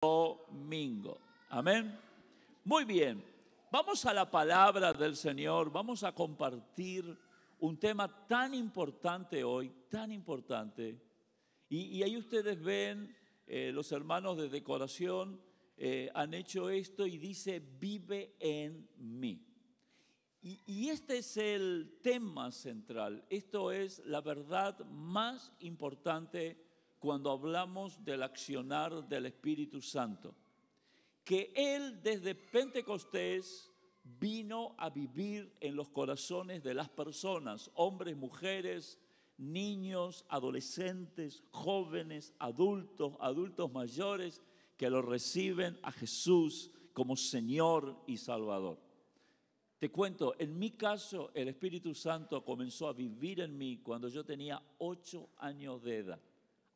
domingo. Amén. Muy bien. Vamos a la palabra del Señor. Vamos a compartir un tema tan importante hoy, tan importante. Y ahí ustedes ven, los hermanos de decoración han hecho esto y dice, vive en mí. Y este es el tema central. Esto es la verdad más importante cuando hablamos del accionar del Espíritu Santo. Que Él desde Pentecostés vino a vivir en los corazones de las personas, hombres, mujeres, niños, adolescentes, jóvenes, adultos mayores, que lo reciben a Jesús como Señor y Salvador. Te cuento, en mi caso, el Espíritu Santo comenzó a vivir en mí cuando yo tenía 8 años de edad.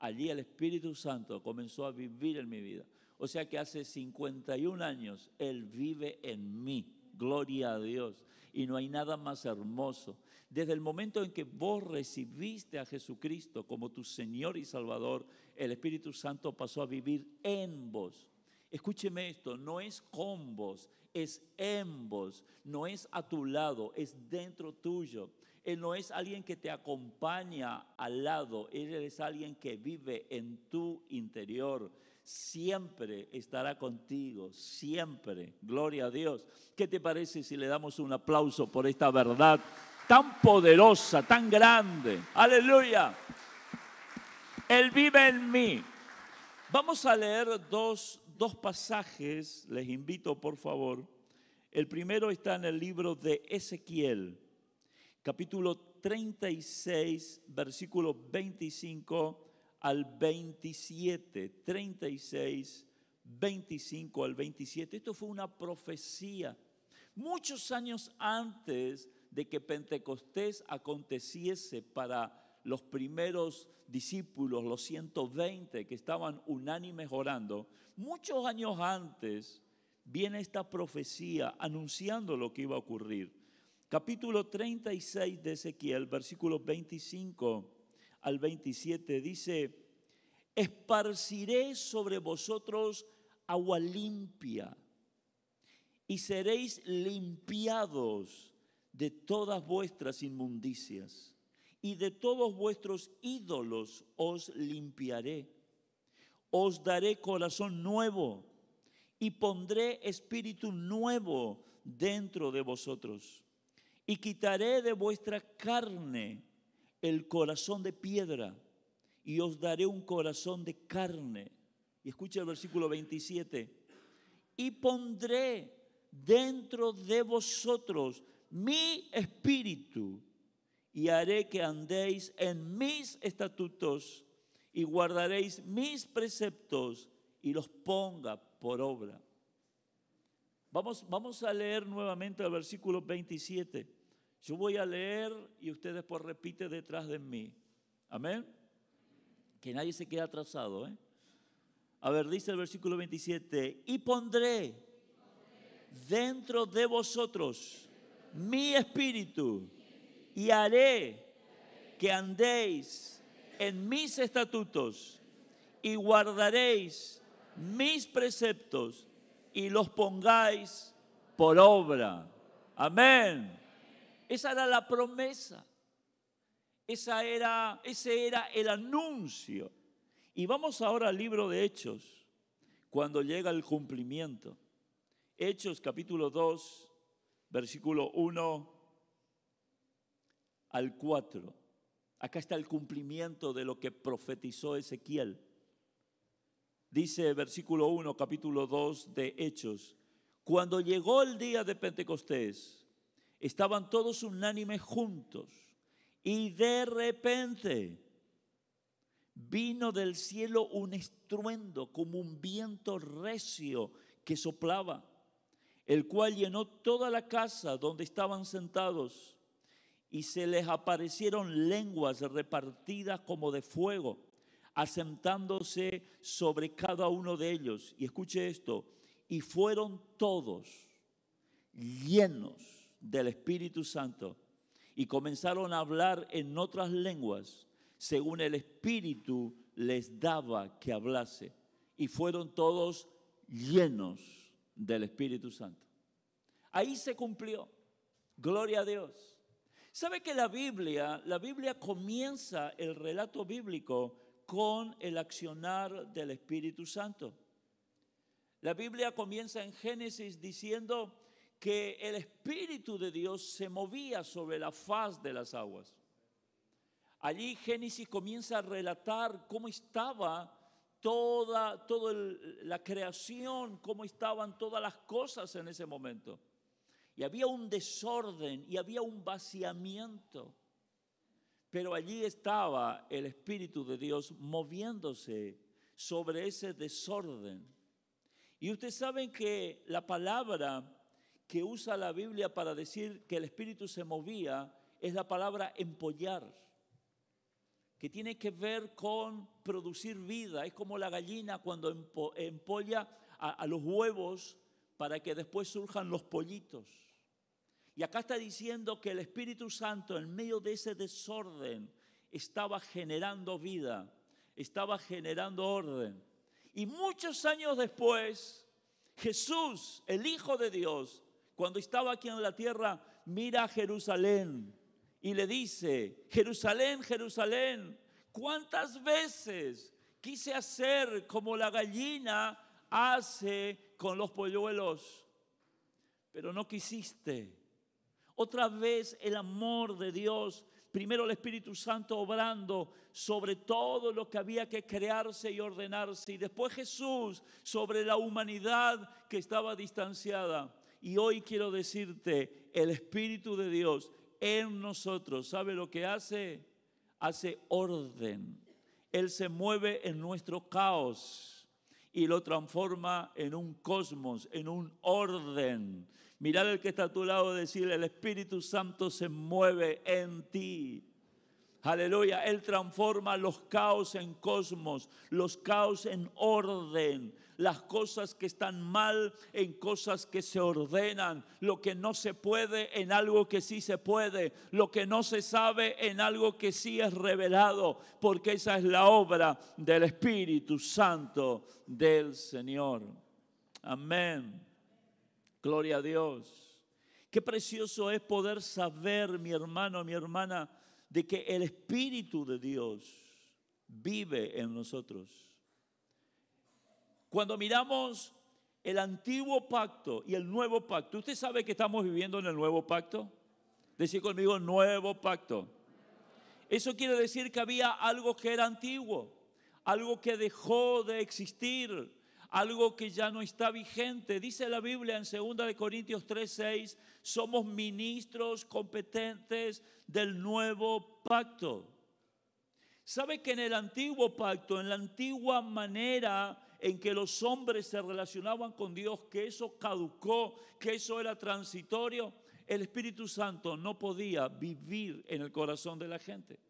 Allí el Espíritu Santo comenzó a vivir en mi vida. O sea que hace 51 años Él vive en mí. Gloria a Dios. Y no hay nada más hermoso. Desde el momento en que vos recibiste a Jesucristo como tu Señor y Salvador, el Espíritu Santo pasó a vivir en vos. Escúcheme esto, no es con vos, es en vos, no es a tu lado, es dentro tuyo. Él no es alguien que te acompaña al lado, Él es alguien que vive en tu interior. Siempre estará contigo, siempre. Gloria a Dios. ¿Qué te parece si le damos un aplauso por esta verdad tan poderosa, tan grande? Aleluya. Él vive en mí. Vamos a leer dos pasajes, les invito por favor. El primero está en el libro de Ezequiel, capítulo 36, versículo 25 al 27, 36, 25 al 27. Esto fue una profecía. Muchos años antes de que Pentecostés aconteciese para los primeros discípulos, los 120 que estaban unánimes orando, muchos años antes viene esta profecía anunciando lo que iba a ocurrir. Capítulo 36 de Ezequiel, versículos 25 al 27, dice: esparciré sobre vosotros agua limpia y seréis limpiados de todas vuestras inmundicias. Y de todos vuestros ídolos os limpiaré. Os daré corazón nuevo y pondré espíritu nuevo dentro de vosotros. Y quitaré de vuestra carne el corazón de piedra y os daré un corazón de carne. Y escucha el versículo 27. Y pondré dentro de vosotros mi espíritu y haré que andéis en mis estatutos y guardaréis mis preceptos y los ponga por obra. Vamos a leer nuevamente el versículo 27. Yo voy a leer y usted después repite detrás de mí. Amén. Que nadie se quede atrasado, ¿eh? A ver, dice el versículo 27. Y pondré dentro de vosotros mi espíritu y haré que andéis en mis estatutos y guardaréis mis preceptos y los pongáis por obra. Amén. Esa era la promesa. Ese era el anuncio. Y vamos ahora al libro de Hechos, cuando llega el cumplimiento. Hechos capítulo 2, versículo 1 al 4. Acá está el cumplimiento de lo que profetizó Ezequiel. Dice versículo 1, capítulo 2 de Hechos: cuando llegó el día de Pentecostés, estaban todos unánimes juntos, y de repente vino del cielo un estruendo como un viento recio que soplaba, el cual llenó toda la casa donde estaban sentados. Y se les aparecieron lenguas repartidas como de fuego, asentándose sobre cada uno de ellos. Y escuche esto: y fueron todos llenos del Espíritu Santo y comenzaron a hablar en otras lenguas, según el Espíritu les daba que hablase. Y fueron todos llenos del Espíritu Santo. Ahí se cumplió. Gloria a Dios. ¿Sabe que la Biblia comienza el relato bíblico con el accionar del Espíritu Santo? La Biblia comienza en Génesis diciendo que el Espíritu de Dios se movía sobre la faz de las aguas. Allí Génesis comienza a relatar cómo estaba toda la creación, cómo estaban todas las cosas en ese momento. Y había un desorden y había un vaciamiento. Pero allí estaba el Espíritu de Dios moviéndose sobre ese desorden. Y ustedes saben que la palabra que usa la Biblia para decir que el Espíritu se movía es la palabra empollar, que tiene que ver con producir vida. Es como la gallina cuando empolla a los huevos para que después surjan los pollitos. Y acá está diciendo que el Espíritu Santo en medio de ese desorden estaba generando vida, estaba generando orden. Y muchos años después, Jesús, el Hijo de Dios, cuando estaba aquí en la tierra, mira a Jerusalén y le dice: Jerusalén, Jerusalén, ¿cuántas veces quise hacer como la gallina hace con los polluelos? Pero no quisiste. Otra vez el amor de Dios, primero el Espíritu Santo obrando sobre todo lo que había que crearse y ordenarse, y después Jesús sobre la humanidad que estaba distanciada. Y hoy quiero decirte, el Espíritu de Dios en nosotros, ¿sabe lo que hace? Hace orden. Él se mueve en nuestro caos y lo transforma en un cosmos, en un orden. Mirar al que está a tu lado y decirle: el Espíritu Santo se mueve en ti. Aleluya. Él transforma los caos en cosmos, los caos en orden, las cosas que están mal en cosas que se ordenan, lo que no se puede en algo que sí se puede, lo que no se sabe en algo que sí es revelado, porque esa es la obra del Espíritu Santo del Señor. Amén. Gloria a Dios. Qué precioso es poder saber, mi hermano, mi hermana, de que el Espíritu de Dios vive en nosotros. Cuando miramos el antiguo pacto y el nuevo pacto, ¿usted sabe que estamos viviendo en el nuevo pacto? Decir conmigo: nuevo pacto. Eso quiere decir que había algo que era antiguo, algo que dejó de existir, algo que ya no está vigente. Dice la Biblia en 2 Corintios 3:6, somos ministros competentes del nuevo pacto. ¿Sabe que en el antiguo pacto, en la antigua manera en que los hombres se relacionaban con Dios, que eso caducó, que eso era transitorio? El Espíritu Santo no podía vivir en el corazón de la gente.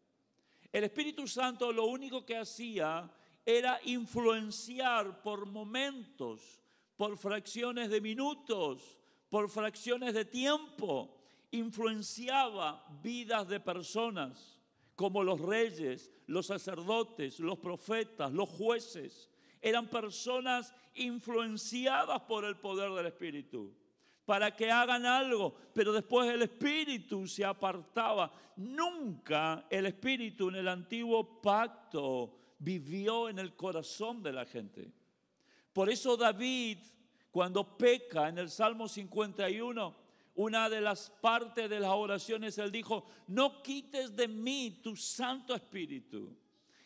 El Espíritu Santo lo único que hacía era influenciar por momentos, por fracciones de minutos, por fracciones de tiempo. Influenciaba vidas de personas como los reyes, los sacerdotes, los profetas, los jueces. Eran personas influenciadas por el poder del Espíritu para que hagan algo, pero después el Espíritu se apartaba. Nunca el Espíritu en el antiguo pacto vivió en el corazón de la gente. Por eso David, cuando peca en el Salmo 51, una de las partes de las oraciones, él dijo: no quites de mí tu Santo Espíritu.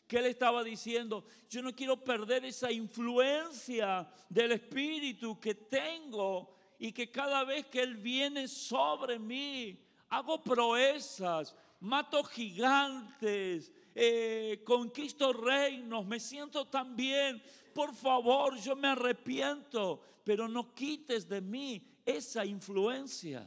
¿Qué él estaba diciendo? Yo no quiero perder esa influencia del Espíritu que tengo, y que cada vez que Él viene sobre mí, hago proezas, mato gigantes, conquisto reinos, me siento tan bien. Por favor, yo me arrepiento, pero no quites de mí esa influencia.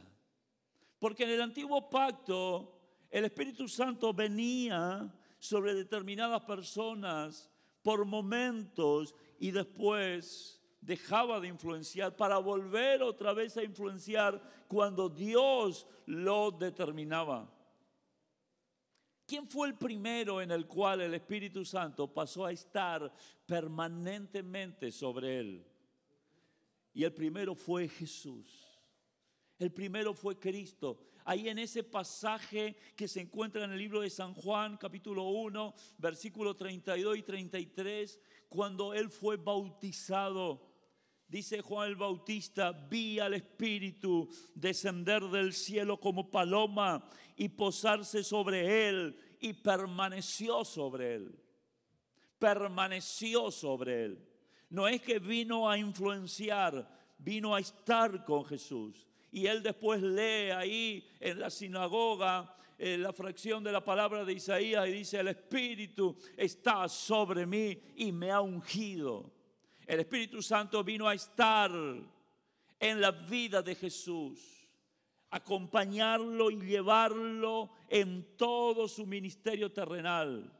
Porque en el antiguo pacto, el Espíritu Santo venía sobre determinadas personas por momentos y después dejaba de influenciar para volver otra vez a influenciar cuando Dios lo determinaba. ¿Quién fue el primero en el cual el Espíritu Santo pasó a estar permanentemente sobre él? Y el primero fue Jesús. El primero fue Cristo. Ahí en ese pasaje que se encuentra en el libro de San Juan, capítulo 1, versículos 32 y 33, cuando Él fue bautizado, dice Juan el Bautista: vi al Espíritu descender del cielo como paloma y posarse sobre Él, y permaneció sobre Él. Permaneció sobre Él. No es que vino a influenciar, vino a estar con Jesús. Y él después lee ahí en la sinagoga la fracción de la palabra de Isaías y dice: el Espíritu está sobre mí y me ha ungido. El Espíritu Santo vino a estar en la vida de Jesús, acompañarlo y llevarlo en todo su ministerio terrenal.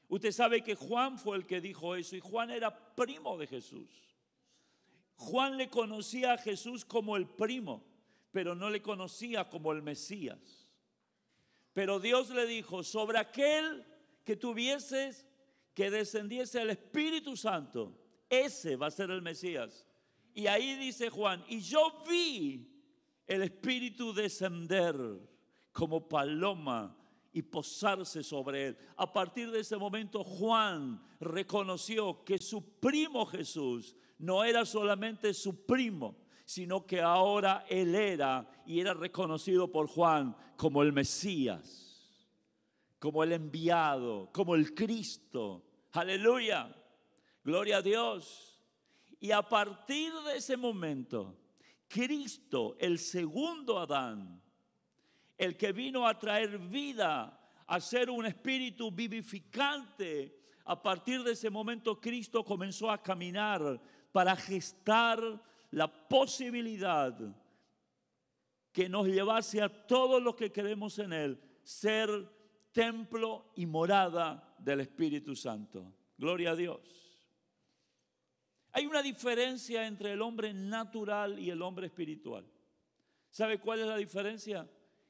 Usted sabe que Juan fue el que dijo eso, y Juan era primo de Jesús. Juan le conocía a Jesús como el primo, pero no le conocía como el Mesías. Pero Dios le dijo: sobre aquel que tuvieses, que descendiese el Espíritu Santo, ese va a ser el Mesías. Y ahí dice Juan: y yo vi el Espíritu descender como paloma y posarse sobre él. A partir de ese momento, Juan reconoció que su primo Jesús no era solamente su primo, sino que ahora él era y era reconocido por Juan como el Mesías, como el enviado, como el Cristo. Aleluya, gloria a Dios. Y a partir de ese momento, Cristo, el segundo Adán, el que vino a traer vida, a ser un espíritu vivificante, a partir de ese momento Cristo comenzó a caminar para gestar la posibilidad que nos llevase a todos los que creemos en Él, ser templo y morada del Espíritu Santo. Gloria a Dios. Hay una diferencia entre el hombre natural y el hombre espiritual. ¿Sabe cuál es la diferencia?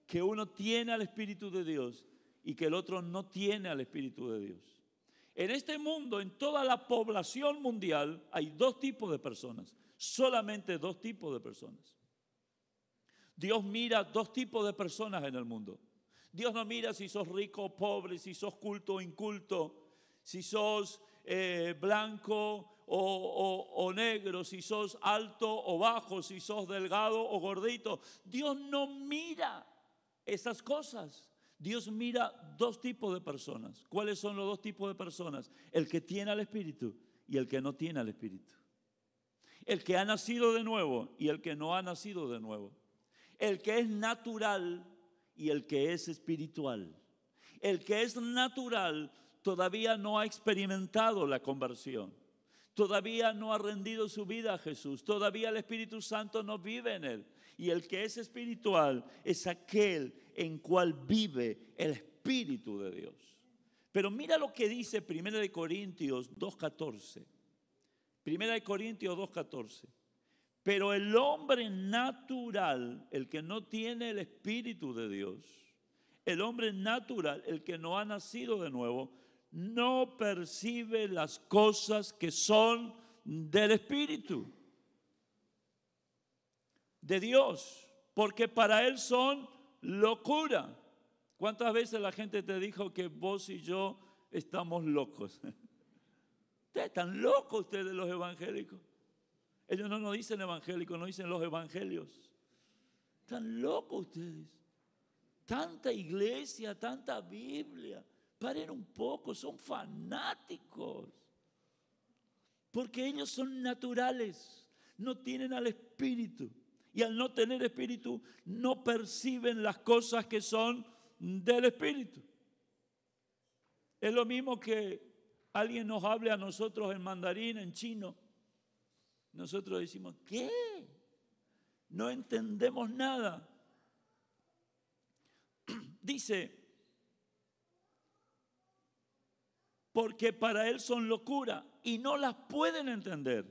Que uno tiene al Espíritu de Dios y que el otro no tiene al Espíritu de Dios. En este mundo, en toda la población mundial, hay dos tipos de personas. Solamente dos tipos de personas. Dios mira dos tipos de personas en el mundo. Dios no mira si sos rico o pobre, si sos culto o inculto, si sos blanco o negro, si sos alto o bajo, si sos delgado o gordito. Dios no mira esas cosas. Dios mira dos tipos de personas. ¿Cuáles son los dos tipos de personas? El que tiene al Espíritu y el que no tiene al Espíritu. El que ha nacido de nuevo y el que no ha nacido de nuevo. El que es natural y el que es espiritual. El que es natural todavía no ha experimentado la conversión. Todavía no ha rendido su vida a Jesús. Todavía el Espíritu Santo no vive en él. Y el que es espiritual es aquel en cual vive el Espíritu de Dios. Pero mira lo que dice 1 Corintios 2:14. 1 Corintios 2:14. Pero el hombre natural, el que no tiene el Espíritu de Dios, el hombre natural, el que no ha nacido de nuevo, no percibe las cosas que son del Espíritu de Dios, porque para él son locura. ¿Cuántas veces la gente te dijo que vos y yo estamos locos? Ustedes están locos, ustedes los evangélicos. Ellos no nos dicen evangélicos, nos dicen los evangelios. Están locos ustedes. Tanta iglesia, tanta Biblia. Paren un poco, son fanáticos. Porque ellos son naturales, no tienen al Espíritu. Y al no tener Espíritu, no perciben las cosas que son del Espíritu. Es lo mismo que alguien nos hable a nosotros en mandarín, en chino. Nosotros decimos, ¿qué? No entendemos nada. Dice, porque para él son locura y no las pueden entender,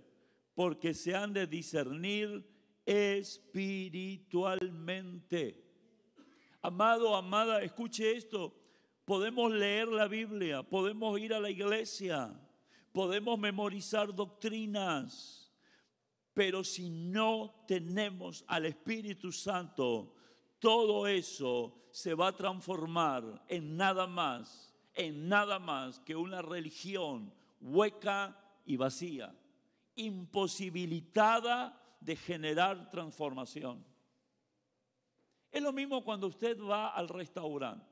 porque se han de discernir espiritualmente. Amado, amada, escuche esto. Podemos leer la Biblia, podemos ir a la iglesia, podemos memorizar doctrinas, Pero si no tenemos al Espíritu Santo, todo eso se va a transformar en nada más que una religión hueca y vacía, imposibilitada de generar transformación. Es lo mismo cuando usted va al restaurante.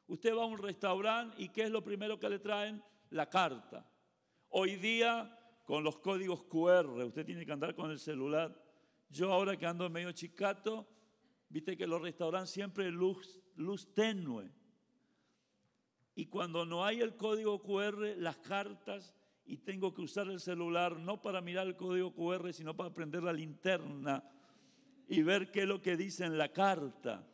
Usted va a un restaurante y ¿qué es lo primero que le traen? La carta. Hoy día, con los códigos QR, usted tiene que andar con el celular. Yo ahora que ando medio chicato, viste que los restaurantes siempre luz tenue. Y cuando no hay el código QR, las cartas, y tengo que usar el celular no para mirar el código QR, sino para prender la linterna y ver qué es lo que dice en la carta.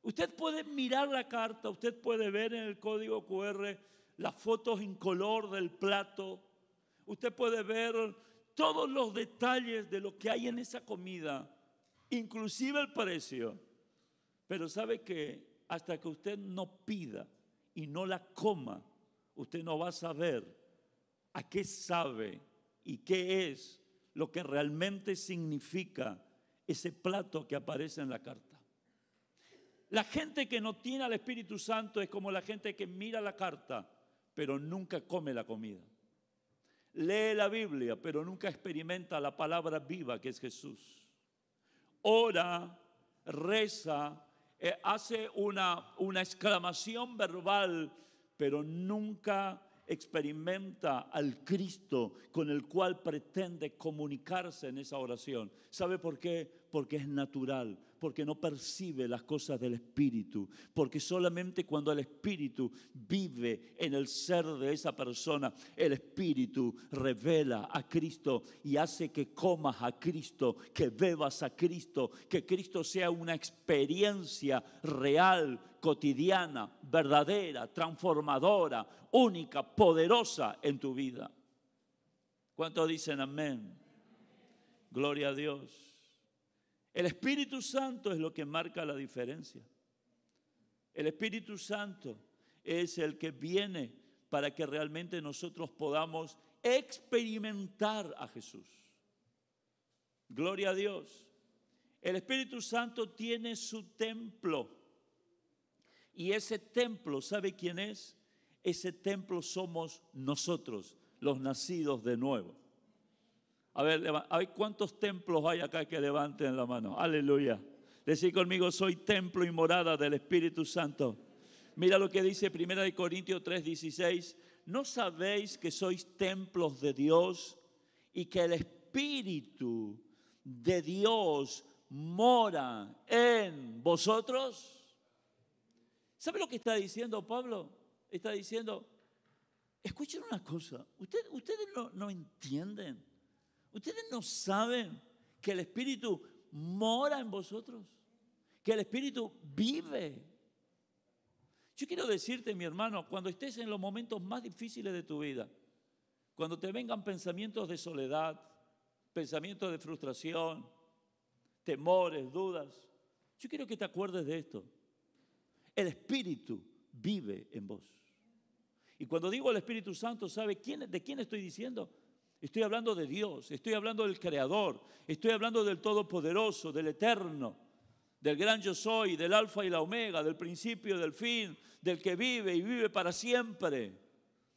Usted puede mirar la carta, usted puede ver en el código QR las fotos en color del plato, usted puede ver todos los detalles de lo que hay en esa comida, inclusive el precio. Pero sabe que hasta que usted no pida y no la coma, usted no va a saber a qué sabe y qué es lo que realmente significa ese plato que aparece en la carta. La gente que no tiene al Espíritu Santo es como la gente que mira la carta, pero nunca come la comida. Lee la Biblia, pero nunca experimenta la palabra viva que es Jesús. Ora, reza, hace una exclamación verbal, pero nunca experimenta al Cristo con el cual pretende comunicarse en esa oración. ¿Sabe por qué? Porque es natural, porque no percibe las cosas del Espíritu, porque solamente cuando el Espíritu vive en el ser de esa persona, el Espíritu revela a Cristo y hace que comas a Cristo, que bebas a Cristo, que Cristo sea una experiencia real, cotidiana, verdadera, transformadora, única, poderosa en tu vida. ¿Cuántos dicen amén? Gloria a Dios. El Espíritu Santo es lo que marca la diferencia. El Espíritu Santo es el que viene para que realmente nosotros podamos experimentar a Jesús. Gloria a Dios. El Espíritu Santo tiene su templo. Y ese templo, ¿sabe quién es? Ese templo somos nosotros, los nacidos de nuevo. A ver, ¿cuántos templos hay acá que levanten la mano? Aleluya. Decí conmigo, soy templo y morada del Espíritu Santo. Mira lo que dice 1 Corintios 3:16. ¿No sabéis que sois templos de Dios y que el Espíritu de Dios mora en vosotros? ¿Sabe lo que está diciendo Pablo? Está diciendo, escuchen una cosa, ustedes no entienden, ustedes no saben que el Espíritu mora en vosotros, que el Espíritu vive. Yo quiero decirte, mi hermano, cuando estés en los momentos más difíciles de tu vida, cuando te vengan pensamientos de soledad, pensamientos de frustración, temores, dudas, yo quiero que te acuerdes de esto. El Espíritu vive en vos. Y cuando digo el Espíritu Santo, ¿sabe de quién estoy diciendo? Estoy hablando de Dios, estoy hablando del Creador, estoy hablando del Todopoderoso, del Eterno, del gran yo soy, del Alfa y la Omega, del principio y del fin, del que vive y vive para siempre,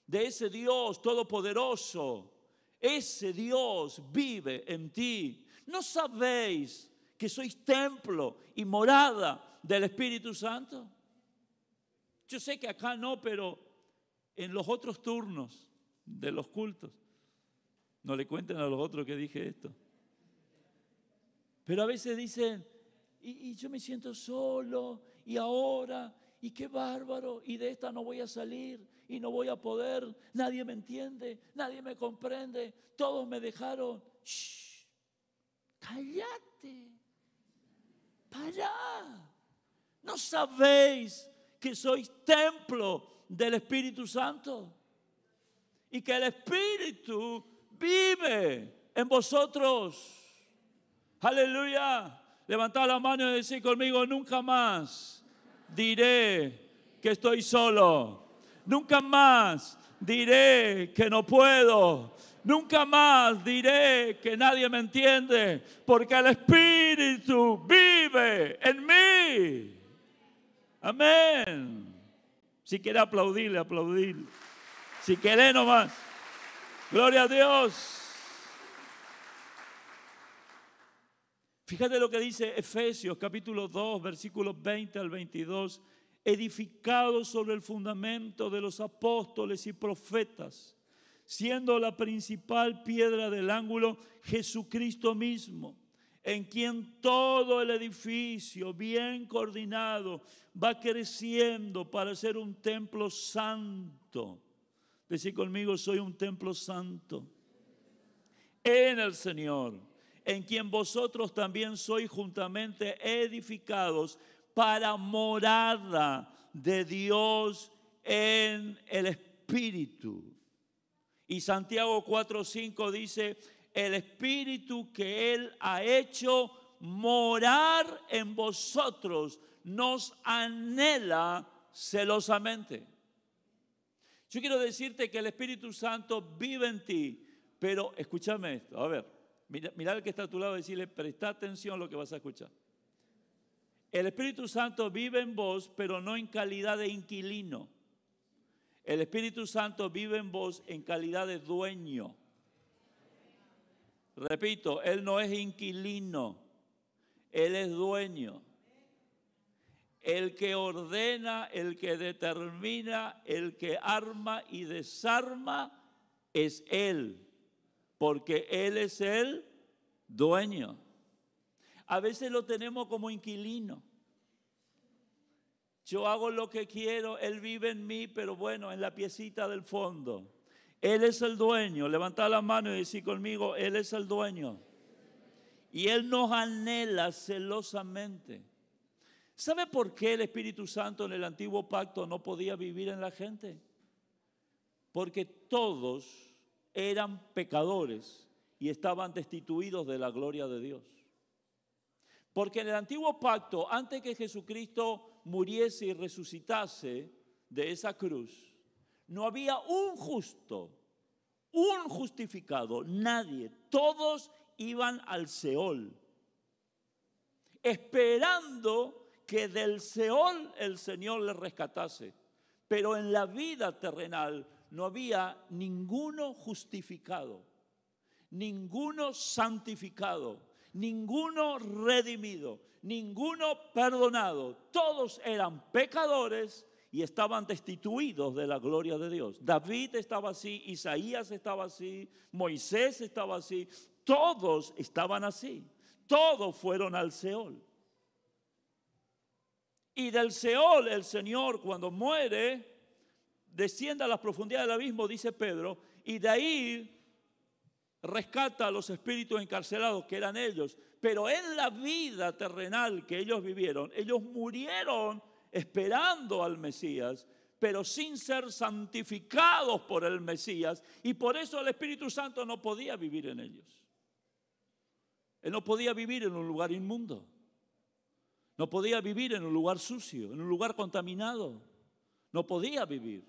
de ese Dios todopoderoso. Ese Dios vive en ti. ¿No sabéis que sois templo y morada del Espíritu Santo? Yo sé que acá no, pero en los otros turnos de los cultos, no le cuenten a los otros que dije esto. Pero a veces dicen, y yo me siento solo, y ahora, y qué bárbaro, y de esta no voy a salir, y no voy a poder, nadie me entiende, nadie me comprende, todos me dejaron. ¡Shh! ¡Cállate! ¡Pará! ¿No sabéis que sois templo del Espíritu Santo? Y que el Espíritu vive en vosotros. Aleluya. Levantad la mano y decid conmigo, nunca más diré que estoy solo. Nunca más diré que no puedo. Nunca más diré que nadie me entiende, porque el Espíritu vive en mí. Amén. Si quiere aplaudirle, aplaudir. Si quiere nomás. Gloria a Dios. Fíjate lo que dice Efesios capítulo 2, versículos 20 al 22. Edificados sobre el fundamento de los apóstoles y profetas, siendo la principal piedra del ángulo Jesucristo mismo, en quien todo el edificio bien coordinado va creciendo para ser un templo santo. Decid conmigo, soy un templo santo en el Señor, en quien vosotros también sois juntamente edificados para morada de Dios en el Espíritu. Y Santiago 4:5 dice, el Espíritu que Él ha hecho morar en vosotros nos anhela celosamente. Yo quiero decirte que el Espíritu Santo vive en ti, pero escúchame esto, a ver, mira al que está a tu lado y decirle, presta atención a lo que vas a escuchar. El Espíritu Santo vive en vos, pero no en calidad de inquilino. El Espíritu Santo vive en vos en calidad de dueño. Repito, Él no es inquilino, Él es dueño. El que ordena, el que determina, el que arma y desarma es Él, porque Él es el dueño. A veces lo tenemos como inquilino. Yo hago lo que quiero, Él vive en mí, pero bueno, en la piecita del fondo. Él es el dueño. Levanta la mano y decir conmigo, Él es el dueño. Y Él nos anhela celosamente. ¿Sabe por qué el Espíritu Santo en el antiguo pacto no podía vivir en la gente? Porque todos eran pecadores y estaban destituidos de la gloria de Dios. Porque en el antiguo pacto, antes que Jesucristo muriese y resucitase de esa cruz, no había un justo, un justificado, nadie. Todos iban al Seol, esperando que del Seol el Señor les rescatase. Pero en la vida terrenal no había ninguno justificado, ninguno santificado, ninguno redimido, ninguno perdonado. Todos eran pecadores y estaban destituidos de la gloria de Dios. David estaba así, Isaías estaba así, Moisés estaba así. Todos estaban así. Todos fueron al Seol. Y del Seol el Señor cuando muere desciende a las profundidades del abismo, dice Pedro, y de ahí rescata a los espíritus encarcelados que eran ellos. Pero en la vida terrenal que ellos vivieron, ellos murieron esperando al Mesías, pero sin ser santificados por el Mesías, y por eso el Espíritu Santo no podía vivir en ellos. Él no podía vivir en un lugar inmundo. No podía vivir en un lugar sucio, en un lugar contaminado. No podía vivir.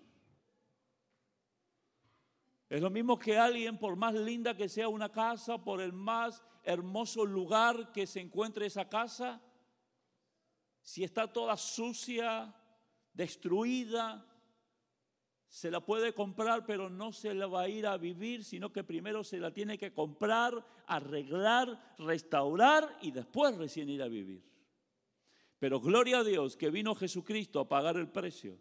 Es lo mismo que alguien, por más linda que sea una casa, por el más hermoso lugar que se encuentre esa casa, si está toda sucia, destruida, se la puede comprar, pero no se la va a ir a vivir, sino que primero se la tiene que comprar, arreglar, restaurar y después recién ir a vivir. Pero gloria a Dios que vino Jesucristo a pagar el precio.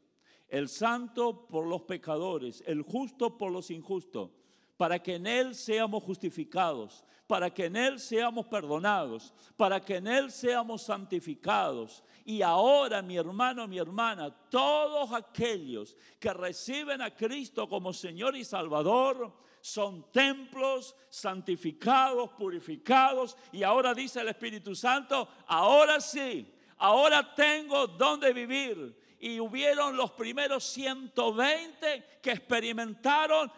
El santo por los pecadores, el justo por los injustos, para que en Él seamos justificados, para que en Él seamos perdonados, para que en Él seamos santificados. Y ahora, mi hermano, mi hermana, todos aquellos que reciben a Cristo como Señor y Salvador, son templos santificados, purificados. Y ahora dice el Espíritu Santo, ahora sí. Ahora tengo donde vivir. Y hubieron los primeros 120 que experimentaron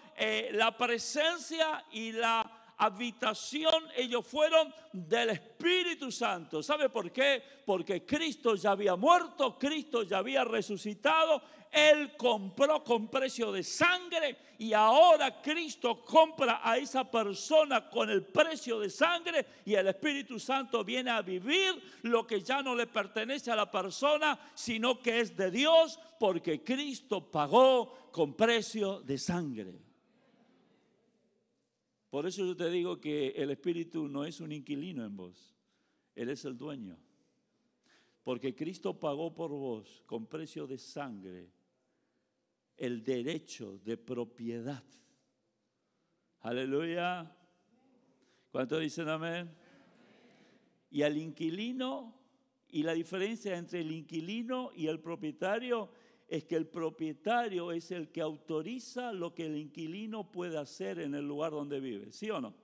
la presencia y la habitación, ellos fueron del Espíritu Santo. ¿Sabe por qué? Porque Cristo ya había muerto, Cristo ya había resucitado. Él compró con precio de sangre y ahora Cristo compra a esa persona con el precio de sangre y el Espíritu Santo viene a vivir lo que ya no le pertenece a la persona, sino que es de Dios, porque Cristo pagó con precio de sangre. Por eso yo te digo que el Espíritu no es un inquilino en vos, Él es el dueño. Porque Cristo pagó por vos con precio de sangre el derecho de propiedad. Aleluya. ¿Cuántos dicen amén? Y al inquilino, y la diferencia entre el inquilino y el propietario es que el propietario es el que autoriza lo que el inquilino puede hacer en el lugar donde vive. ¿Sí o no?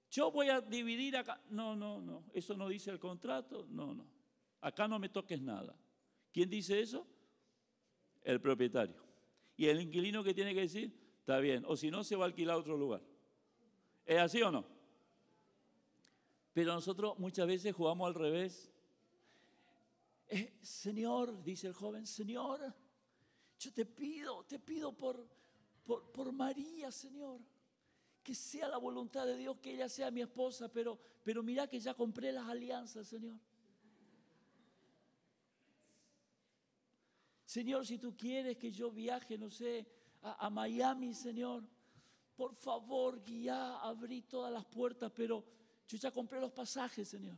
Yo voy a dividir acá. No. Eso no dice el contrato. No. Acá no me toques nada. ¿Quién dice eso? El propietario. Y el inquilino, ¿qué tiene que decir? Está bien. O si no, se va a alquilar a otro lugar. ¿Es así o no? Pero nosotros muchas veces jugamos al revés. Señor, dice el joven, Señor, yo te pido por María, Señor, que sea la voluntad de Dios, que ella sea mi esposa, pero mira que ya compré las alianzas, Señor. Señor, si tú quieres que yo viaje, no sé, a Miami, Señor, por favor, guía, abrí todas las puertas, pero yo ya compré los pasajes, Señor.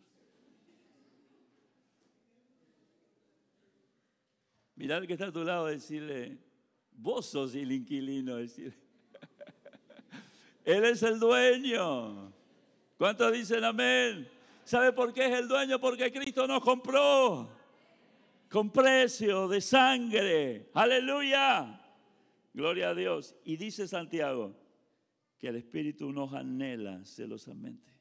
Mirá al que está a tu lado, decirle, vos sos el inquilino, decirle. Él es el dueño. ¿Cuántos dicen amén? ¿Sabe por qué es el dueño? Porque Cristo nos compró con precio de sangre. ¡Aleluya! Gloria a Dios. Y dice Santiago que el Espíritu nos anhela celosamente.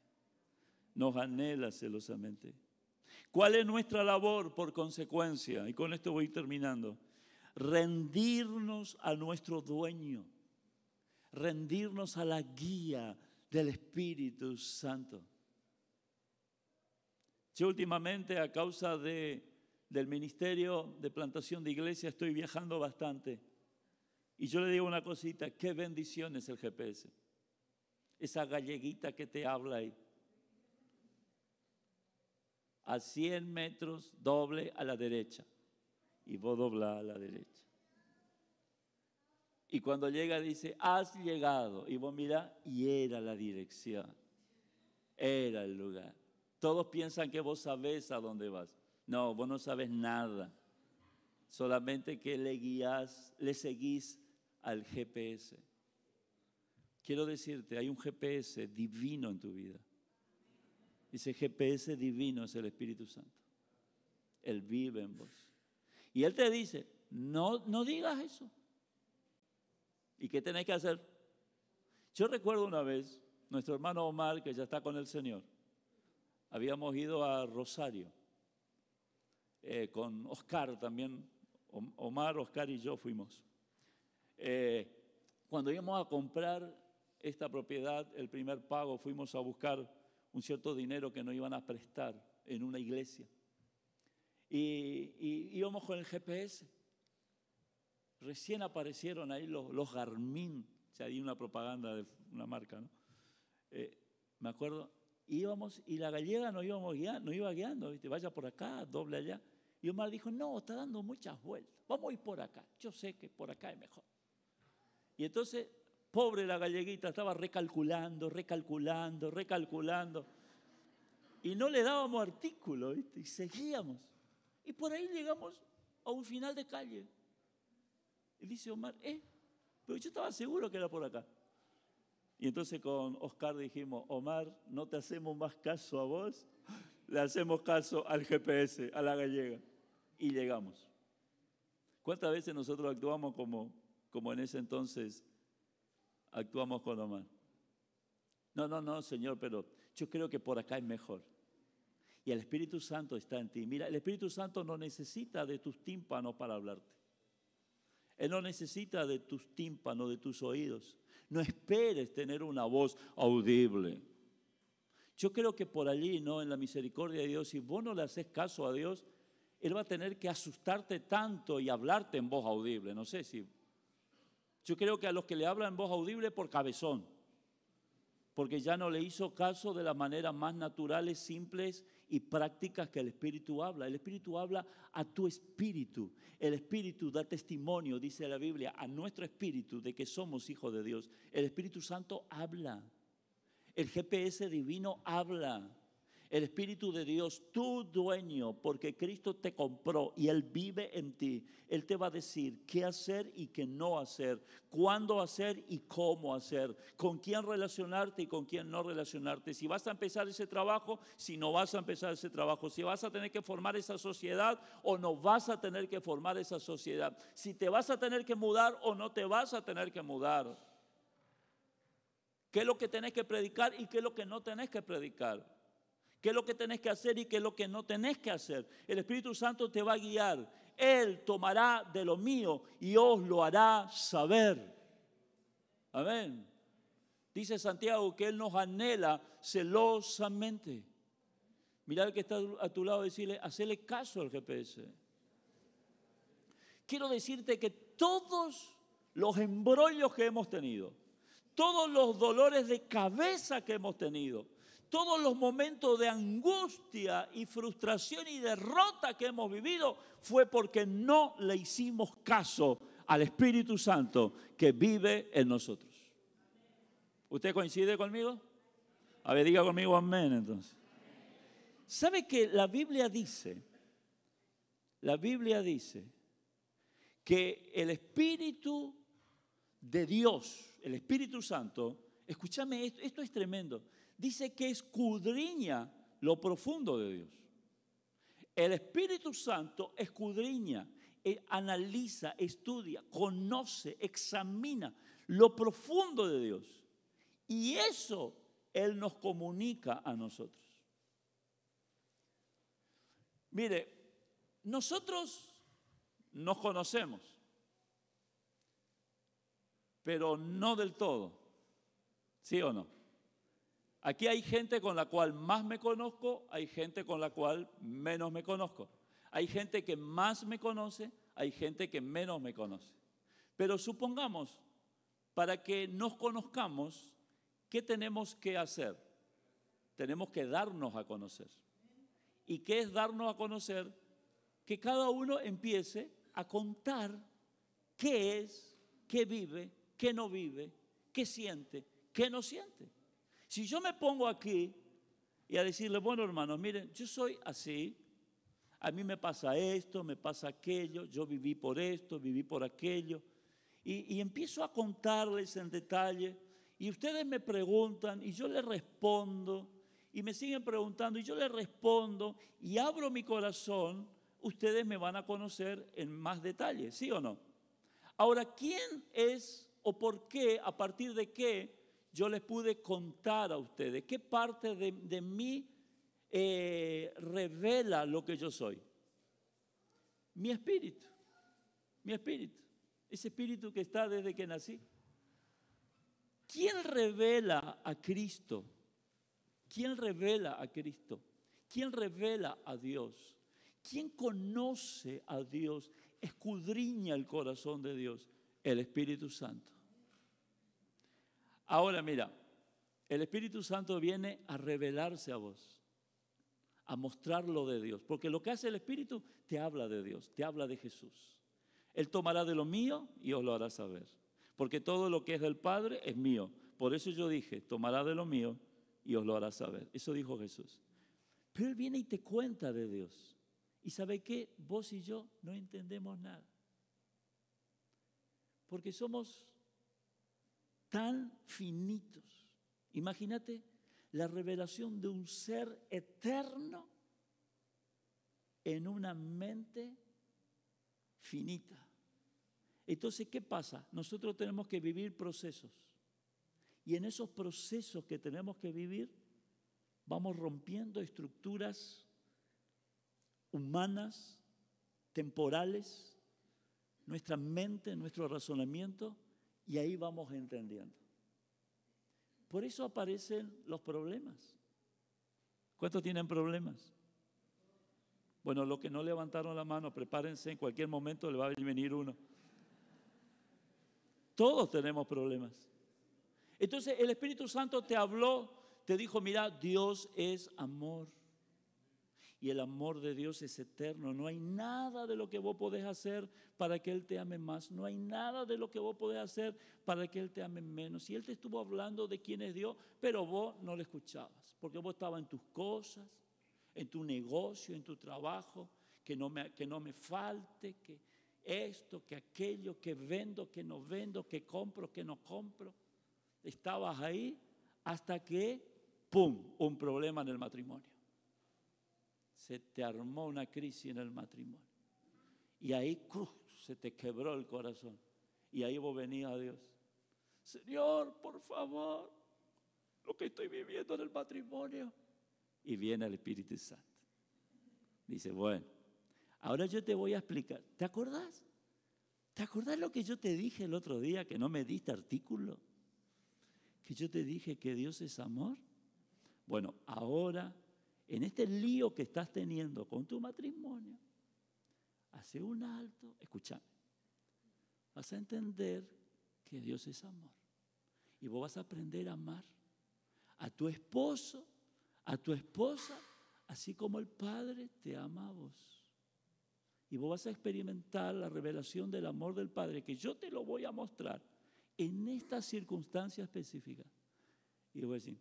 Nos anhela celosamente. ¿Cuál es nuestra labor por consecuencia? Y con esto voy terminando. Rendirnos a nuestro dueño. Rendirnos a la guía del Espíritu Santo. Yo últimamente, a causa del ministerio de plantación de iglesia, estoy viajando bastante. Y yo le digo una cosita, qué bendición es el GPS. Esa galleguita que te habla ahí. A 100 metros, doble a la derecha. Y vos doblás a la derecha. Y cuando llega dice, has llegado. Y vos mirá, y era la dirección. Era el lugar. Todos piensan que vos sabés a dónde vas. No, vos no sabés nada. Solamente que le seguís al GPS. Quiero decirte, hay un GPS divino en tu vida. Ese GPS divino es el Espíritu Santo. Él vive en vos. Y Él te dice, no digas eso. ¿Y qué tenés que hacer? Yo recuerdo una vez, nuestro hermano Omar, que ya está con el Señor, habíamos ido a Rosario, con Oscar también, Omar, Oscar y yo fuimos. Cuando íbamos a comprar esta propiedad, el primer pago, fuimos a buscar un cierto dinero que nos iban a prestar en una iglesia. Y íbamos con el GPS. Recién aparecieron ahí los Garmin, ya hay una propaganda de una marca, ¿no? Me acuerdo, íbamos y la gallega nos iba guiando, ¿viste? Vaya por acá, doble allá. Y Omar dijo, no, está dando muchas vueltas, vamos a ir por acá, yo sé que por acá es mejor. Y entonces, pobre la galleguita, estaba recalculando. Y no le dábamos artículo, ¿viste? Y seguíamos. Y por ahí llegamos a un final de calle. Y dice Omar, pero yo estaba seguro que era por acá. Y entonces con Oscar dijimos, Omar, no te hacemos más caso a vos, le hacemos caso al GPS, a la gallega. Y llegamos. ¿Cuántas veces nosotros actuamos como en ese entonces actuamos con Omar? No, Señor, pero yo creo que por acá es mejor. Y el Espíritu Santo está en ti. Mira, el Espíritu Santo no necesita de tus tímpanos para hablarte. Él no necesita de tus tímpanos, de tus oídos. No esperes tener una voz audible. Yo creo que por allí, ¿no? En la misericordia de Dios, si vos no le haces caso a Dios, Él va a tener que asustarte tanto y hablarte en voz audible. No sé si... Yo creo que a los que le hablan en voz audible por cabezón, porque ya no le hizo caso de las maneras más naturales, simples y prácticas que el Espíritu habla. El Espíritu habla a tu espíritu. El Espíritu da testimonio, dice la Biblia, a nuestro espíritu de que somos hijos de Dios. El Espíritu Santo habla. El GPS divino habla. El Espíritu de Dios, tu dueño, porque Cristo te compró y Él vive en ti. Él te va a decir qué hacer y qué no hacer, cuándo hacer y cómo hacer, con quién relacionarte y con quién no relacionarte. Si vas a empezar ese trabajo, si no vas a empezar ese trabajo, si vas a tener que formar esa sociedad o no vas a tener que formar esa sociedad, si te vas a tener que mudar o no te vas a tener que mudar. ¿Qué es lo que tenés que predicar y qué es lo que no tenés que predicar? ¿Qué es lo que tenés que hacer y qué es lo que no tenés que hacer? El Espíritu Santo te va a guiar. Él tomará de lo mío y os lo hará saber. Amén. Dice Santiago que Él nos anhela celosamente. Mirá al que está a tu lado y decirle, hacele caso al GPS. Quiero decirte que todos los embrollos que hemos tenido, todos los dolores de cabeza que hemos tenido, todos los momentos de angustia y frustración y derrota que hemos vivido fue porque no le hicimos caso al Espíritu Santo que vive en nosotros. ¿Usted coincide conmigo? A ver, diga conmigo amén entonces. ¿Sabe que la Biblia dice que el Espíritu de Dios, el Espíritu Santo, escúchame esto es tremendo, dice que escudriña lo profundo de Dios. El Espíritu Santo escudriña, analiza, estudia, conoce, examina lo profundo de Dios. Y eso Él nos comunica a nosotros. Mire, nosotros nos conocemos, pero no del todo. ¿Sí o no? Aquí hay gente con la cual más me conozco, hay gente con la cual menos me conozco. Hay gente que más me conoce, hay gente que menos me conoce. Pero supongamos, para que nos conozcamos, ¿qué tenemos que hacer? Tenemos que darnos a conocer. ¿Y qué es darnos a conocer? Que cada uno empiece a contar qué es, qué vive, qué no vive, qué siente, qué no siente. Si yo me pongo aquí y a decirle, bueno, hermanos, miren, yo soy así, a mí me pasa esto, me pasa aquello, yo viví por esto, viví por aquello, y empiezo a contarles en detalle, y ustedes me preguntan, y yo les respondo, y me siguen preguntando, y yo les respondo, y abro mi corazón, ustedes me van a conocer en más detalle, ¿sí o no? Ahora, ¿quién es o por qué, a partir de qué, yo les pude contar a ustedes? ¿Qué parte de mí revela lo que yo soy? Mi espíritu, ese espíritu que está desde que nací. ¿Quién revela a Cristo? ¿Quién revela a Cristo? ¿Quién revela a Dios? ¿Quién conoce a Dios? Escudriña el corazón de Dios, el Espíritu Santo. Ahora mira, el Espíritu Santo viene a revelarse a vos, a mostrar lo de Dios, porque lo que hace el Espíritu te habla de Dios, te habla de Jesús. Él tomará de lo mío y os lo hará saber, porque todo lo que es del Padre es mío. Por eso yo dije, tomará de lo mío y os lo hará saber. Eso dijo Jesús. Pero Él viene y te cuenta de Dios. ¿Y sabe qué? Vos y yo no entendemos nada, porque somos tan finitos. Imagínate la revelación de un ser eterno en una mente finita. Entonces, ¿qué pasa? Nosotros tenemos que vivir procesos. Y en esos procesos que tenemos que vivir, vamos rompiendo estructuras humanas, temporales, nuestra mente, nuestro razonamiento, y ahí vamos entendiendo. Por eso aparecen los problemas. ¿Cuántos tienen problemas? Bueno, los que no levantaron la mano, prepárense, en cualquier momento le va a venir uno. Todos tenemos problemas. Entonces el Espíritu Santo te habló, te dijo, mira, Dios es amor. Y el amor de Dios es eterno. No hay nada de lo que vos podés hacer para que Él te ame más. No hay nada de lo que vos podés hacer para que Él te ame menos. Y Él te estuvo hablando de quién es Dios, pero vos no le escuchabas. Porque vos estabas en tus cosas, en tu negocio, en tu trabajo. Que no me falte, que esto, que aquello, que vendo, que no vendo, que compro, que no compro. Estabas ahí hasta que, ¡pum!, un problema en el matrimonio. Se te armó una crisis en el matrimonio. Y ahí se te quebró el corazón. Y ahí vos venías a Dios. Señor, por favor, lo que estoy viviendo en el matrimonio. Y viene el Espíritu Santo. Dice, bueno, ahora yo te voy a explicar. ¿Te acordás? ¿Te acordás lo que yo te dije el otro día, que no me diste artículo? Que yo te dije que Dios es amor. Bueno, ahora, en este lío que estás teniendo con tu matrimonio, hace un alto, escúchame, vas a entender que Dios es amor. Y vos vas a aprender a amar a tu esposo, a tu esposa, así como el Padre te ama a vos. Y vos vas a experimentar la revelación del amor del Padre, que yo te lo voy a mostrar en esta circunstancia específica. Y voy a decir,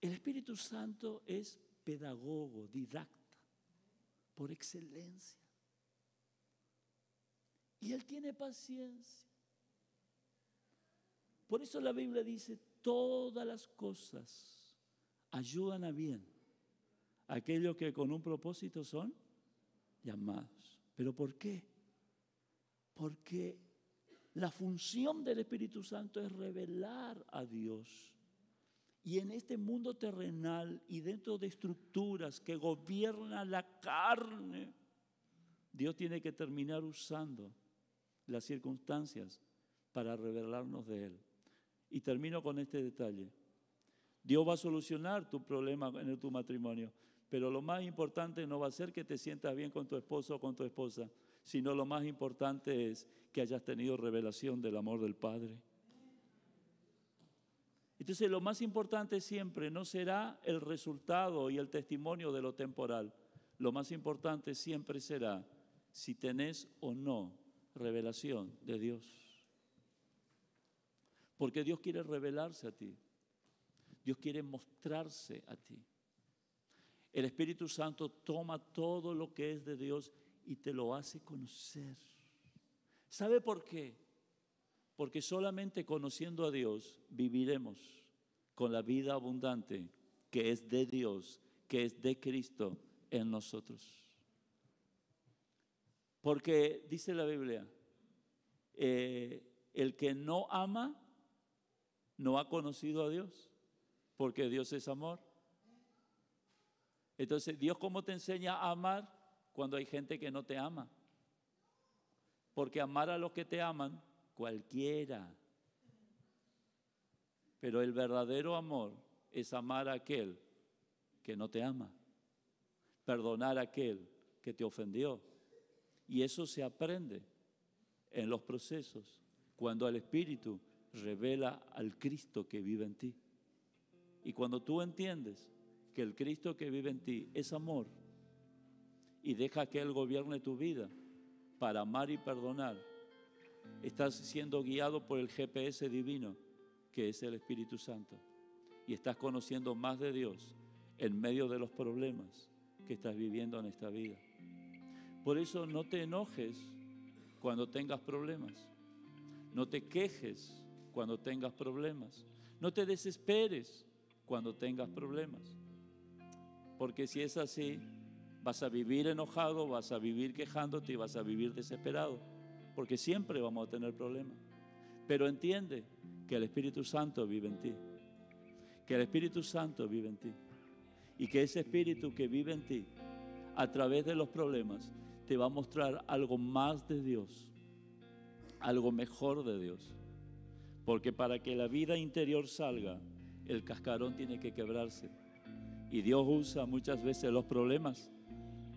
el Espíritu Santo es pedagogo, didacta, por excelencia. Y Él tiene paciencia. Por eso la Biblia dice, todas las cosas ayudan a bien a aquellos que con un propósito son llamados. ¿Pero por qué? Porque la función del Espíritu Santo es revelar a Dios. Y en este mundo terrenal y dentro de estructuras que gobiernan la carne, Dios tiene que terminar usando las circunstancias para revelarnos de Él. Y termino con este detalle. Dios va a solucionar tu problema en tu matrimonio, pero lo más importante no va a ser que te sientas bien con tu esposo o con tu esposa, sino lo más importante es que hayas tenido revelación del amor del Padre. Entonces lo más importante siempre no será el resultado y el testimonio de lo temporal. Lo más importante siempre será si tenés o no revelación de Dios. Porque Dios quiere revelarse a ti. Dios quiere mostrarse a ti. El Espíritu Santo toma todo lo que es de Dios y te lo hace conocer. ¿Sabe por qué? Porque solamente conociendo a Dios viviremos con la vida abundante que es de Dios, que es de Cristo en nosotros. Porque dice la Biblia, el que no ama no ha conocido a Dios, porque Dios es amor. Entonces, ¿Dios cómo te enseña a amar cuando hay gente que no te ama? Porque amar a los que te aman, cualquiera. Pero el verdadero amor es amar a aquel que no te ama, perdonar a aquel que te ofendió. Y eso se aprende en los procesos, cuando el Espíritu revela al Cristo que vive en ti. Y cuando tú entiendes que el Cristo que vive en ti es amor y deja que Él gobierne tu vida para amar y perdonar, estás siendo guiado por el GPS divino que es el Espíritu Santo y estás conociendo más de Dios en medio de los problemas que estás viviendo en esta vida. Por eso no te enojes cuando tengas problemas, no te quejes cuando tengas problemas, no te desesperes cuando tengas problemas, porque si es así, vas a vivir enojado, vas a vivir quejándote y vas a vivir desesperado, porque siempre vamos a tener problemas. Pero entiende que el Espíritu Santo vive en ti, que el Espíritu Santo vive en ti y que ese Espíritu que vive en ti a través de los problemas te va a mostrar algo más de Dios, algo mejor de Dios. Porque para que la vida interior salga, el cascarón tiene que quebrarse. Y Dios usa muchas veces los problemas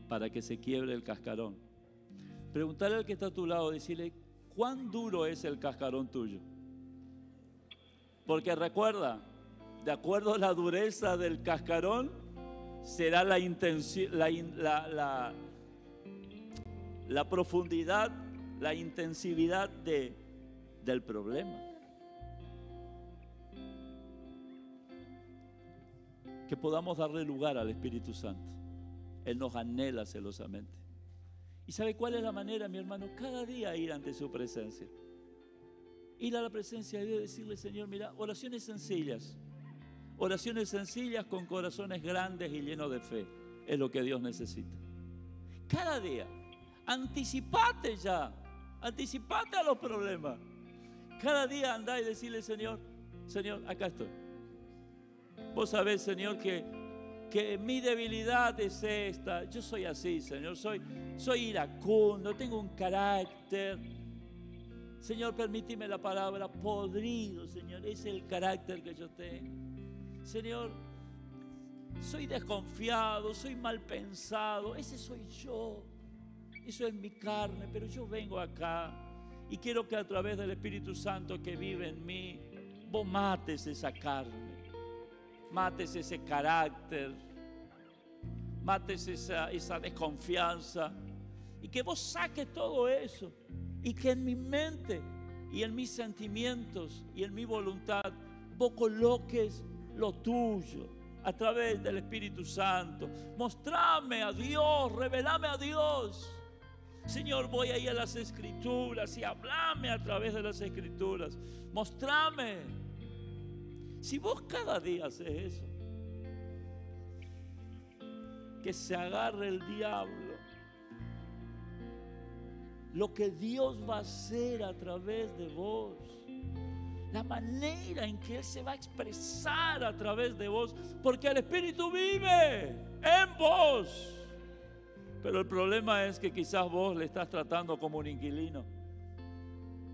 para que se quiebre el cascarón. Preguntarle al que está a tu lado, decirle, ¿cuán duro es el cascarón tuyo? Porque recuerda, de acuerdo a la dureza del cascarón, será la profundidad, la intensividad del problema. Que podamos darle lugar al Espíritu Santo. Él nos anhela celosamente. ¿Y sabe cuál es la manera, mi hermano? Cada día ir ante su presencia. Ir a la presencia de Dios y decirle, Señor, mira, oraciones sencillas con corazones grandes y llenos de fe. Es lo que Dios necesita. Cada día, anticipate a los problemas. Cada día andá y decirle, Señor, acá estoy. Vos sabés, Señor, que mi debilidad es esta. Yo soy así, Señor, soy iracundo, tengo un carácter. Señor, permíteme la palabra podrido, Señor, es el carácter que yo tengo. Señor, soy desconfiado, soy mal pensado, ese soy yo. Eso es mi carne, pero yo vengo acá y quiero que a través del Espíritu Santo que vive en mí, vos mates esa carne. Mates ese carácter, mates esa desconfianza y que vos saques todo eso y que en mi mente y en mis sentimientos y en mi voluntad vos coloques lo tuyo a través del Espíritu Santo. Mostrame a Dios, revelame a Dios. Señor, voy a ir a las Escrituras y hablame a través de las Escrituras. Mostrame. Si vos cada día haces eso, que se agarre el diablo, lo que Dios va a hacer a través de vos, la manera en que Él se va a expresar a través de vos, porque el Espíritu vive en vos. Pero el problema es que quizás vos le estás tratando como un inquilino.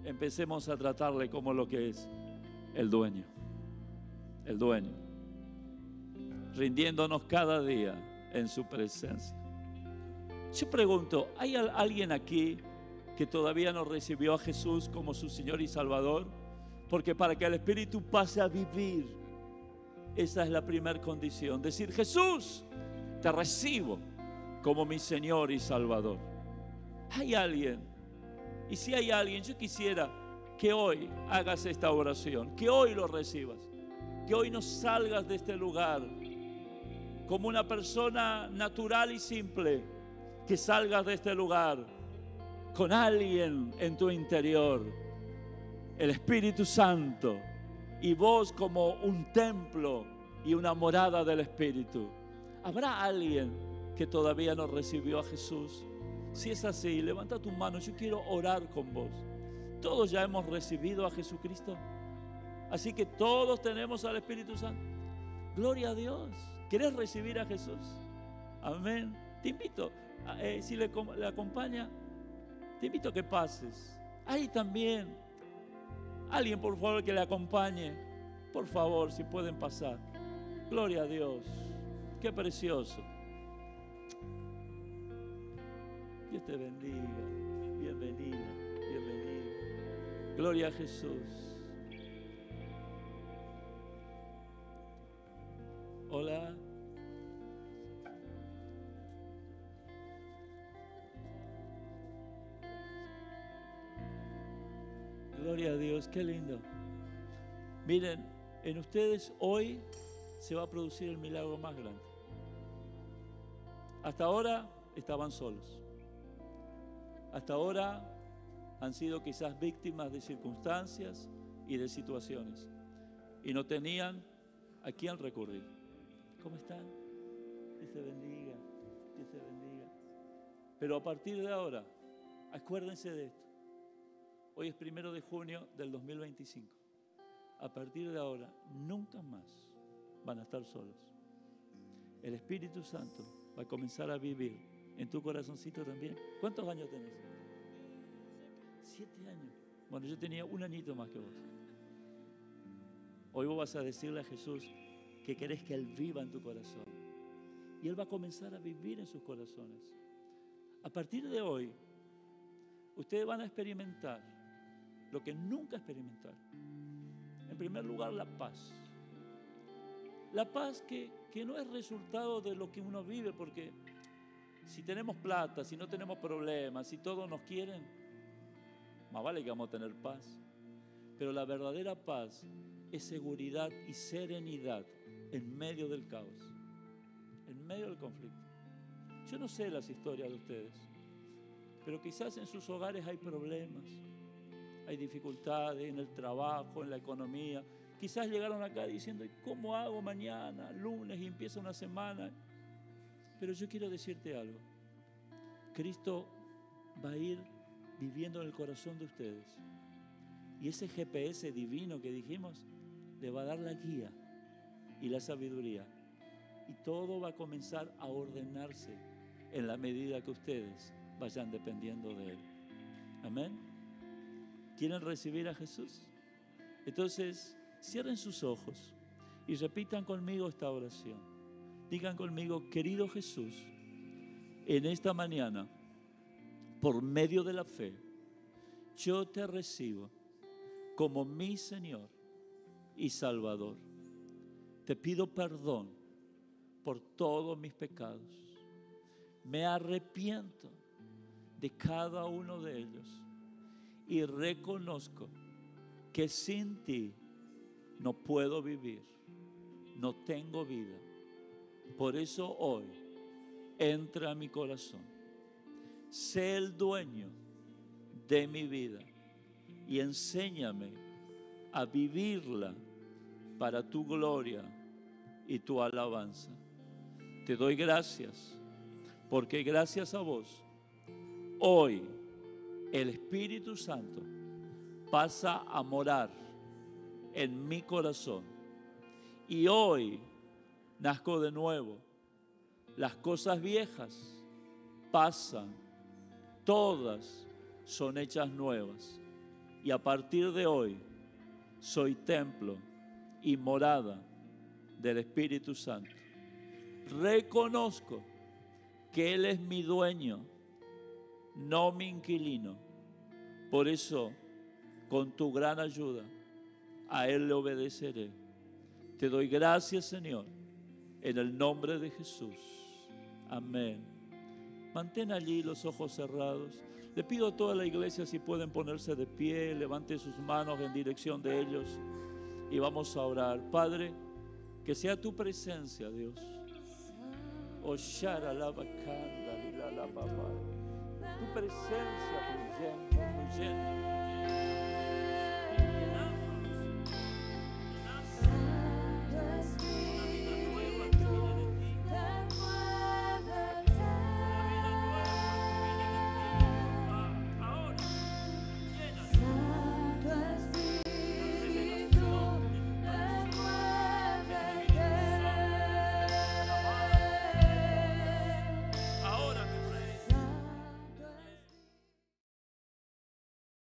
Empecemos a tratarle como lo que es, el dueño. El dueño, rindiéndonos cada día en su presencia. Yo pregunto, ¿hay alguien aquí que todavía no recibió a Jesús como su Señor y Salvador? Porque para que el Espíritu pase a vivir, esa es la primera condición. Decir, Jesús, te recibo como mi Señor y Salvador. ¿Hay alguien? Y si hay alguien, yo quisiera que hoy hagas esta oración, que hoy lo recibas. Que hoy no salgas de este lugar como una persona natural y simple. Que salgas de este lugar con alguien en tu interior. El Espíritu Santo. Y vos como un templo y una morada del Espíritu. ¿Habrá alguien que todavía no recibió a Jesús? Si es así, levanta tu mano. Yo quiero orar con vos. ¿Todos ya hemos recibido a Jesucristo? Así que todos tenemos al Espíritu Santo. Gloria a Dios. ¿Querés recibir a Jesús? Amén. Te invito, si le acompaña, te invito a que pases. Ahí también. Alguien, por favor, que le acompañe. Por favor, si pueden pasar. Gloria a Dios. Qué precioso. Dios te bendiga. Bienvenida, bienvenida. Gloria a Jesús. Hola. Gloria a Dios, qué lindo. Miren, en ustedes hoy se va a producir el milagro más grande. Hasta ahora estaban solos. Hasta ahora han sido quizás víctimas de circunstancias y de situaciones. Y no tenían a quién recurrir. ¿Cómo están? Dios te bendiga, Dios te bendiga. Pero a partir de ahora, acuérdense de esto. Hoy es 1 de junio del 2025. A partir de ahora, nunca más van a estar solos. El Espíritu Santo va a comenzar a vivir en tu corazoncito también. ¿Cuántos años tenés? 7 años. Bueno, yo tenía un añito más que vos. Hoy vos vas a decirle a Jesús que querés que Él viva en tu corazón. Y Él va a comenzar a vivir en sus corazones. A partir de hoy, ustedes van a experimentar lo que nunca experimentaron. En primer lugar, la paz. La paz que no es resultado de lo que uno vive, porque si tenemos plata, si no tenemos problemas, si todos nos quieren, más vale que vamos a tener paz. Pero la verdadera paz es seguridad y serenidad en medio del caos, en medio del conflicto. Yo no sé las historias de ustedes, pero quizás en sus hogares hay problemas, hay dificultades en el trabajo, en la economía. Quizás llegaron acá diciendo, ¿cómo hago mañana, lunes, y empieza una semana? Pero yo quiero decirte algo. Cristo va a ir viviendo en el corazón de ustedes. Y ese GPS divino que dijimos, le va a dar la guía y la sabiduría. Y todo va a comenzar a ordenarse en la medida que ustedes vayan dependiendo de Él. Amén. ¿Quieren recibir a Jesús? Entonces, cierren sus ojos y repitan conmigo esta oración. Digan conmigo, querido Jesús, en esta mañana, por medio de la fe, yo te recibo como mi Señor y Salvador. Te pido perdón por todos mis pecados. Me arrepiento de cada uno de ellos y reconozco que sin ti no puedo vivir, no tengo vida. Por eso hoy entra a mi corazón, sé el dueño de mi vida y enséñame a vivirla para tu gloria y tu alabanza. Te doy gracias porque gracias a vos hoy el Espíritu Santo pasa a morar en mi corazón y hoy nazco de nuevo. Las cosas viejas pasan, todas son hechas nuevas y a partir de hoy soy templo y morada del Espíritu Santo. Reconozco que Él es mi dueño, no mi inquilino. Por eso, con tu gran ayuda, a Él le obedeceré. Te doy gracias, Señor, en el nombre de Jesús. Amén. Mantén allí los ojos cerrados. Le pido a toda la iglesia si pueden ponerse de pie, levante sus manos en dirección de ellos y vamos a orar. Padre, que sea tu presencia, Dios. Tu presencia fluyendo, fluyendo.